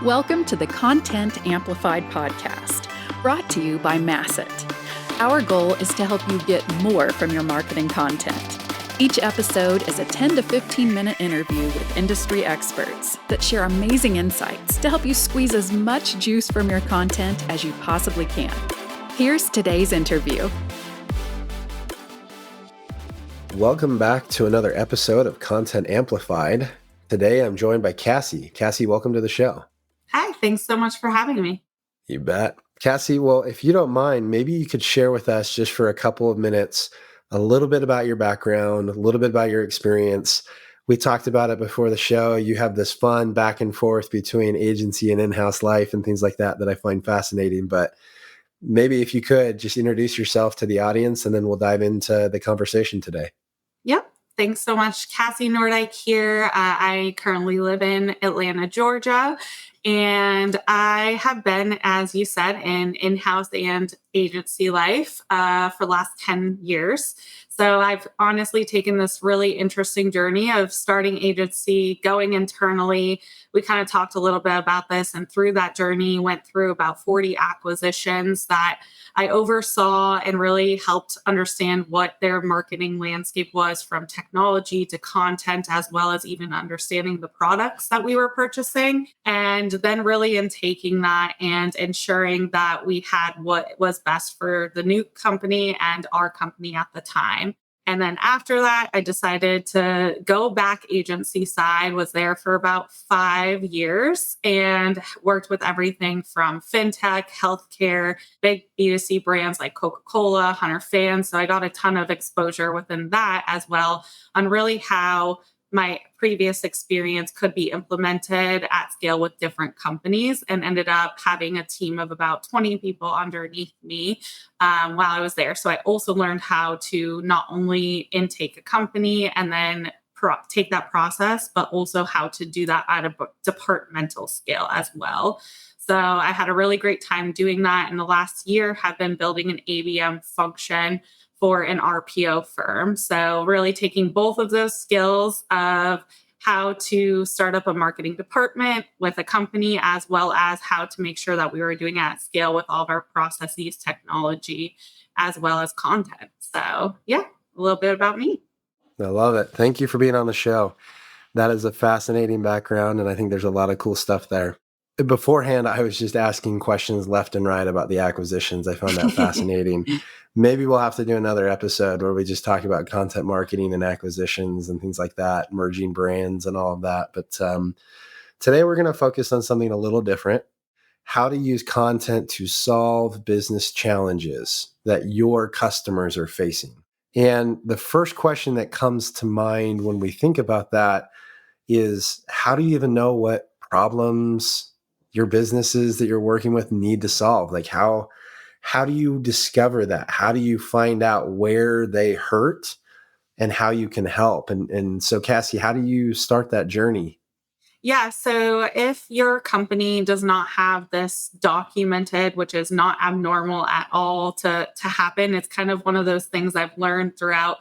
Welcome to the Content Amplified podcast, brought to you by Masset. Our goal is to help you get more from your marketing content. Each episode is a 10 to 15 minute interview with industry experts that share amazing insights to help you squeeze as much juice from your content as you possibly can. Here's today's interview. Welcome back to another episode of Content Amplified. Today I'm joined by Cassie. Cassie, welcome to the show. Hi, thanks so much for having me. You bet. Cassie, well, if you don't mind, maybe you could share with us just for a couple of minutes a little bit about your background, a little bit about your experience. We talked about it before the show. You have this fun back and forth between agency and in-house life and things like that I find fascinating. But maybe if you could just introduce yourself to the audience and then we'll dive into the conversation today. Yep. Thanks so much. Cassie Nordyke here. I currently live in Atlanta, Georgia, and I have been, as you said, in-house and agency life for the last 10 years. So I've honestly taken this really interesting journey of starting agency, going internally. We kind of talked a little bit about this, and through that journey, went through about 40 acquisitions that I oversaw and really helped understand what their marketing landscape was, from technology to content, as well as even understanding the products that we were purchasing. And then really in taking that and ensuring that we had what was best for the new company and our company at the time. And then after that, I decided to go back agency side, was there for about 5 years and worked with everything from fintech, healthcare, big B2C brands like Coca-Cola, Hunter Fans. So I got a ton of exposure within that as well on really how my previous experience could be implemented at scale with different companies, and ended up having a team of about 20 people underneath me while I was there. So I also learned how to not only intake a company and then take that process, but also how to do that at a departmental scale as well. So I had a really great time doing that. In the last year, have been building an ABM function for an RPO firm. So really taking both of those skills of how to start up a marketing department with a company, as well as how to make sure that we were doing it at scale with all of our processes, technology, as well as content. So yeah, a little bit about me. I love it. Thank you for being on the show. That is a fascinating background, and I think there's a lot of cool stuff there. Beforehand, I was just asking questions left and right about the acquisitions. I found that fascinating. Maybe we'll have to do another episode where we just talk about content marketing and acquisitions and things like that, merging brands and all of that. But today we're going to focus on something a little different: how to use content to solve business challenges that your customers are facing. And the first question that comes to mind when we think about that is, how do you even know what problems your businesses that you're working with need to solve? Like how do you discover that? How do you find out where they hurt and how you can help? And so Cassie, how do you start that journey? Yeah. So if your company does not have this documented, which is not abnormal at all to happen, it's kind of one of those things I've learned throughout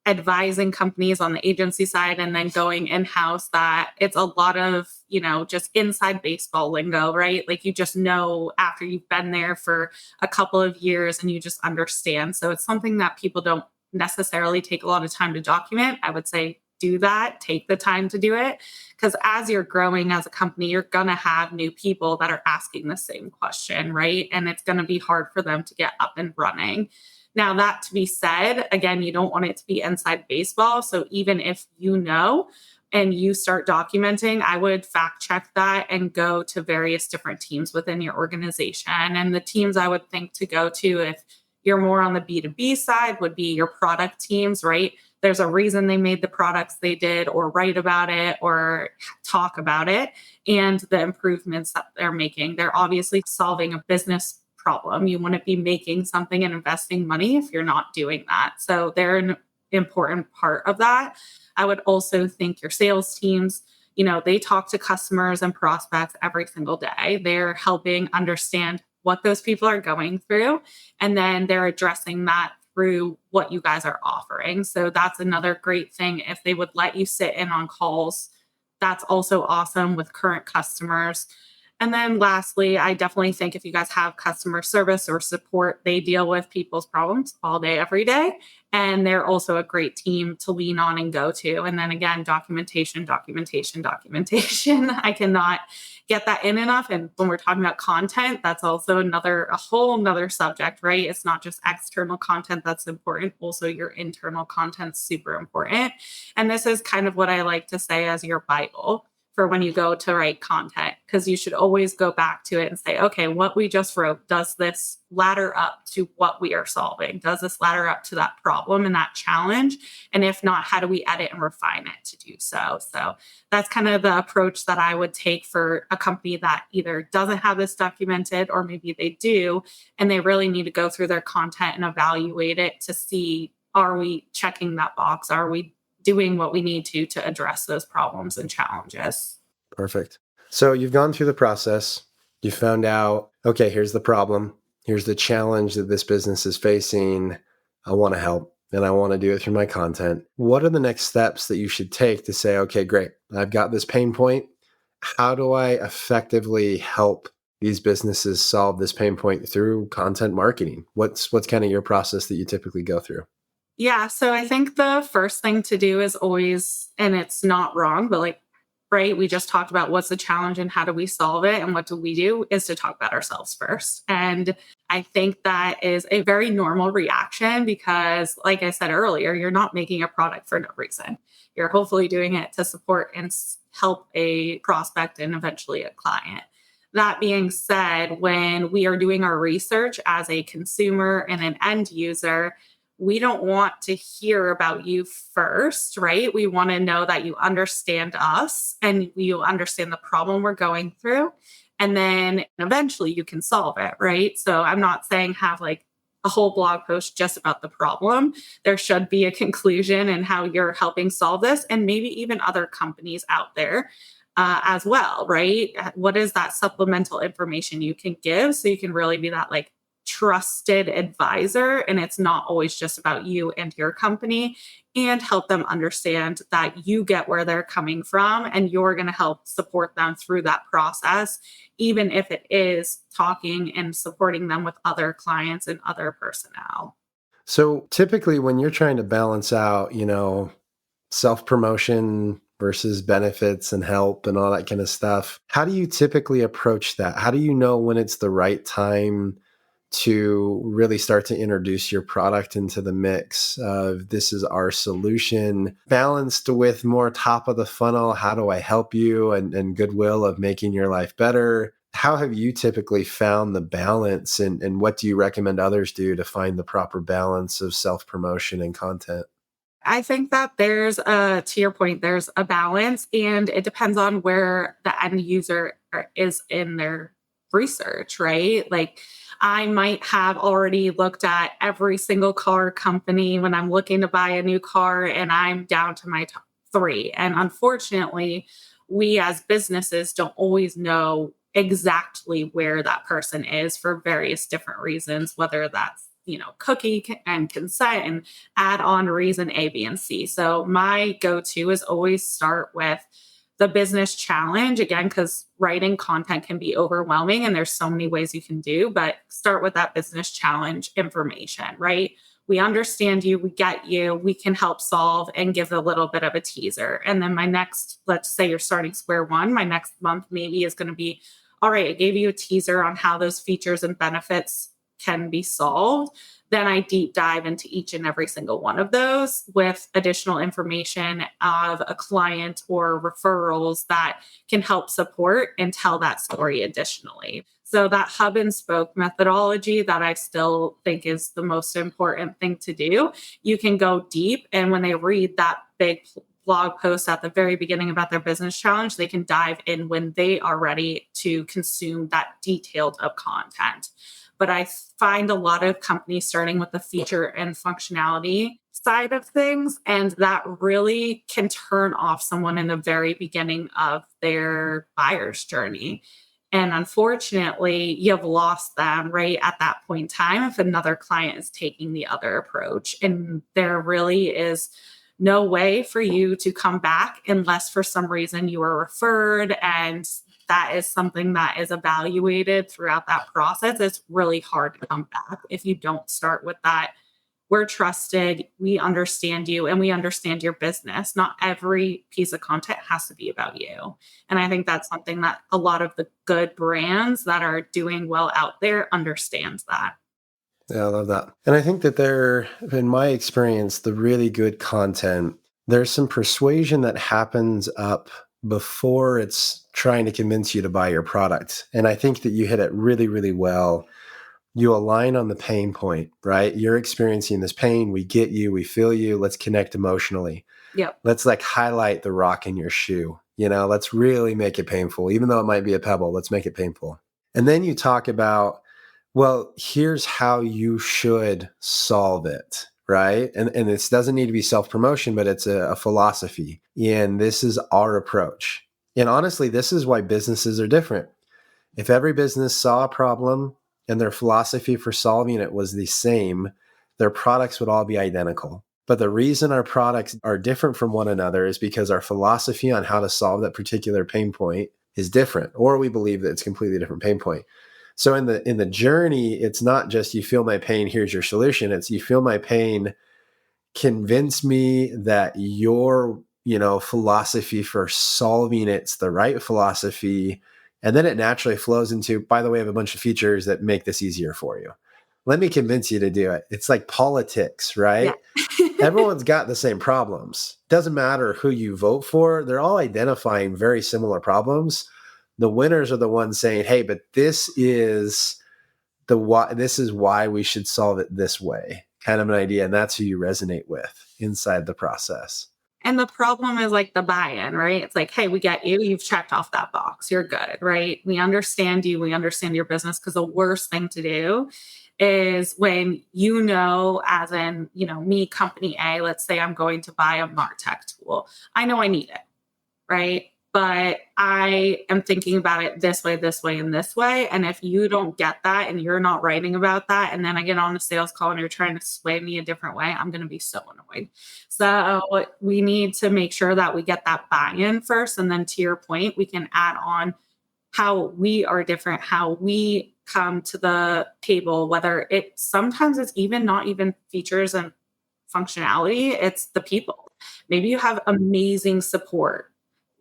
advising companies on the agency side and then going in-house, that it's a lot of, just inside baseball lingo, right? Like you just know after you've been there for a couple of years and you just understand. So it's something that people don't necessarily take a lot of time to document. I would say do that, take the time to do it, because as you're growing as a company, you're going to have new people that are asking the same question, right? And it's going to be hard for them to get up and running. Now, that to be said, again, you don't want it to be inside baseball. So even if you know and you start documenting, I would fact check that and go to various different teams within your organization. And the teams I would think to go to, if you're more on the B2B side, would be your product teams, right? There's a reason they made the products they did, or write about it or talk about it, and the improvements that they're making. They're obviously solving a business problem. You wouldn't be making something and investing money if you're not doing that. So they're an important part of that. I would also think your sales teams, they talk to customers and prospects every single day. They're helping understand what those people are going through, and then they're addressing that through what you guys are offering. So that's another great thing. If they would let you sit in on calls, that's also awesome with current customers. And then lastly, I definitely think if you guys have customer service or support, they deal with people's problems all day, every day. And they're also a great team to lean on and go to. And then again, documentation, documentation, documentation. I cannot get that in enough. And when we're talking about content, that's also a whole nother subject, right? It's not just external content that's important. Also your internal content's super important. And this is kind of what I like to say as your Bible for when you go to write content, because you should always go back to it and say, okay, what we just wrote, does this ladder up to what we are solving? Does this ladder up to that problem and that challenge? And if not, how do we edit and refine it to do so? So that's kind of the approach that I would take for a company that either doesn't have this documented or maybe they do, and they really need to go through their content and evaluate it to see, are we checking that box? Are we doing what we need to address those problems and challenges? Perfect. So you've gone through the process. You found out, okay, here's the problem. Here's the challenge that this business is facing. I want to help and I want to do it through my content. What are the next steps that you should take to say, okay, great, I've got this pain point. How do I effectively help these businesses solve this pain point through content marketing? What's kind of your process that you typically go through? Yeah. So I think the first thing to do is always, and it's not wrong, but like, right, we just talked about what's the challenge and how do we solve it and what do we do, is to talk about ourselves first. And I think that is a very normal reaction because, like I said earlier, you're not making a product for no reason. You're hopefully doing it to support and help a prospect and eventually a client. That being said, when we are doing our research as a consumer and an end user, we don't want to hear about you first, right? We want to know that you understand us and you understand the problem we're going through. And then eventually you can solve it, right? So I'm not saying have like a whole blog post just about the problem. There should be a conclusion and how you're helping solve this, and maybe even other companies out there as well, right? What is that supplemental information you can give so you can really be that like trusted advisor, and it's not always just about you and your company, and help them understand that you get where they're coming from and you're going to help support them through that process, even if it is talking and supporting them with other clients and other personnel. So typically when you're trying to balance out, self-promotion versus benefits and help and all that kind of stuff, how do you typically approach that? How do you know when it's the right time to really start to introduce your product into the mix of this is our solution, balanced with more top of the funnel, how do I help you, and goodwill of making your life better? How have you typically found the balance, and what do you recommend others do to find the proper balance of self-promotion and content? I think that to your point, there's a balance, and it depends on where the end user is in their research, right? Like I might have already looked at every single car company when I'm looking to buy a new car, and I'm down to my top three. And unfortunately, we as businesses don't always know exactly where that person is for various different reasons, whether that's cookie and consent and add on reason A, B, and C. So my go-to is always start with the business challenge, again, because writing content can be overwhelming and there's so many ways you can do, but start with that business challenge information, right? We understand you, we get you, we can help solve, and give a little bit of a teaser. And then let's say you're starting square one, my next month maybe is going to be, all right, I gave you a teaser on how those features and benefits can be solved. Then I deep dive into each and every single one of those with additional information of a client or referrals that can help support and tell that story additionally. So that hub and spoke methodology that I still think is the most important thing to do. You can go deep, and when they read that big blog post at the very beginning about their business challenge, they can dive in when they are ready to consume that detailed of content. But I find a lot of companies starting with the feature and functionality side of things, and that really can turn off someone in the very beginning of their buyer's journey. And unfortunately, you've lost them right at that point in time if another client is taking the other approach. And there really is no way for you to come back unless for some reason you were referred and that is something that is evaluated throughout that process, it's really hard to come back if you don't start with that. We're trusted, we understand you, and we understand your business. Not every piece of content has to be about you. And I think that's something that a lot of the good brands that are doing well out there understands that. Yeah, I love that. And I think that in my experience, the really good content, there's some persuasion that happens up before it's trying to convince you to buy your product. And I think that you hit it really, really well. You align on the pain point, right? You're experiencing this pain. We get you. We feel you. Let's connect emotionally. Yep. Let's like highlight the rock in your shoe. Let's really make it painful. Even though it might be a pebble, let's make it painful. And then you talk about, well, here's how you should solve it, right? And this doesn't need to be self-promotion, but it's a philosophy. And this is our approach. And honestly, this is why businesses are different. If every business saw a problem and their philosophy for solving it was the same, their products would all be identical. But the reason our products are different from one another is because our philosophy on how to solve that particular pain point is different, or we believe that it's a completely different pain point. So in the journey, it's not just you feel my pain, here's your solution. It's you feel my pain, convince me that your philosophy for solving it's the right philosophy. And then it naturally flows into, by the way, I have a bunch of features that make this easier for you. Let me convince you to do it. It's like politics, right? Yeah. Everyone's got the same problems. Doesn't matter who you vote for. They're all identifying very similar problems. The winners are the ones saying, hey, but this is why we should solve it this way, kind of an idea. And that's who you resonate with inside the process. And the problem is like the buy-in, right? It's like, hey, we get you. You've checked off that box. You're good, right? We understand you. We understand your business. Because the worst thing to do is when as in, me, company A, let's say I'm going to buy a MarTech tool. I know I need it, right? But I am thinking about it this way, and this way. And if you don't get that and you're not writing about that, and then I get on a sales call and you're trying to sway me a different way, I'm going to be so annoyed. So we need to make sure that we get that buy-in first. And then to your point, we can add on how we are different, how we come to the table, whether sometimes it's even not even features and functionality, it's the people. Maybe you have amazing support,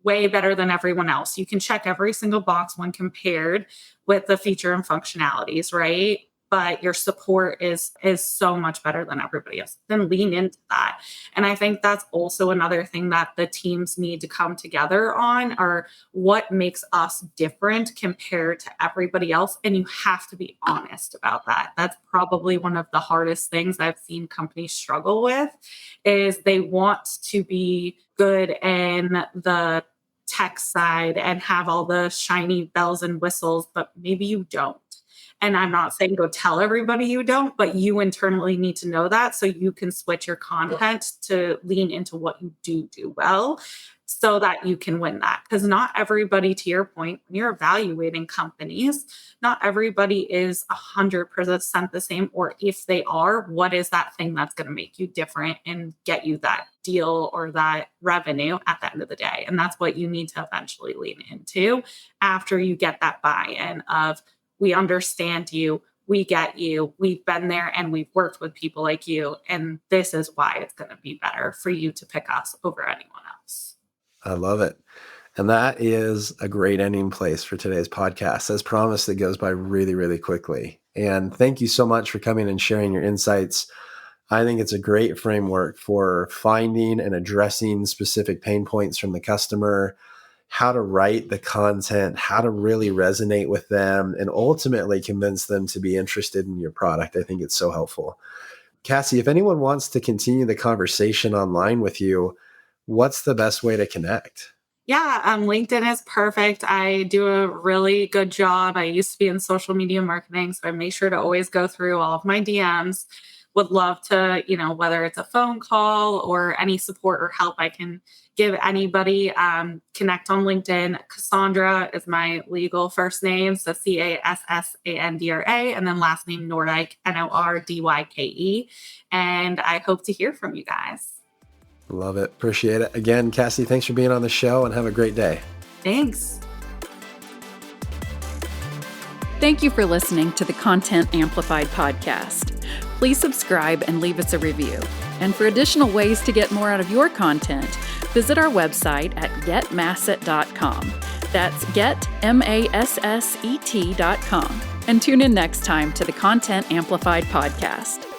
way better than everyone else. You can check every single box when compared with the feature and functionalities, right? But your support is so much better than everybody else. Then lean into that. And I think that's also another thing that the teams need to come together on, or what makes us different compared to everybody else. And you have to be honest about that. That's probably one of the hardest things I've seen companies struggle with, is they want to be good in the tech side and have all the shiny bells and whistles, but maybe you don't. And I'm not saying go tell everybody you don't, but you internally need to know that so you can switch your content to lean into what you do well, so that you can win that. Because not everybody, to your point, when you're evaluating companies, not everybody is 100% the same. Or if they are, what is that thing that's going to make you different and get you that deal or that revenue at the end of the day? And that's what you need to eventually lean into after you get that buy-in of, we understand you, we get you, we've been there and we've worked with people like you. And this is why it's going to be better for you to pick us over anyone else. I love it. And that is a great ending place for today's podcast. As promised, it goes by really, really quickly. And thank you so much for coming and sharing your insights. I think it's a great framework for finding and addressing specific pain points from the customer, how to write the content, how to really resonate with them, and ultimately convince them to be interested in your product. I think it's so helpful. Cassie, if anyone wants to continue the conversation online with you, what's the best way to connect? Yeah, LinkedIn is perfect. I do a really good job. I used to be in social media marketing, so I make sure to always go through all of my DMs. Would love to, whether it's a phone call or any support or help I can give anybody, connect on LinkedIn. Cassandra is my legal first name, so Cassandra, and then last name Nordyke, Nordyke. And I hope to hear from you guys. Love it. Appreciate it. Again, Cassie, thanks for being on the show and have a great day. Thanks. Thank you for listening to the Content Amplified podcast. Please subscribe and leave us a review. And for additional ways to get more out of your content, visit our website at getmasset.com. That's getmasset.com. And tune in next time to the Content Amplified podcast.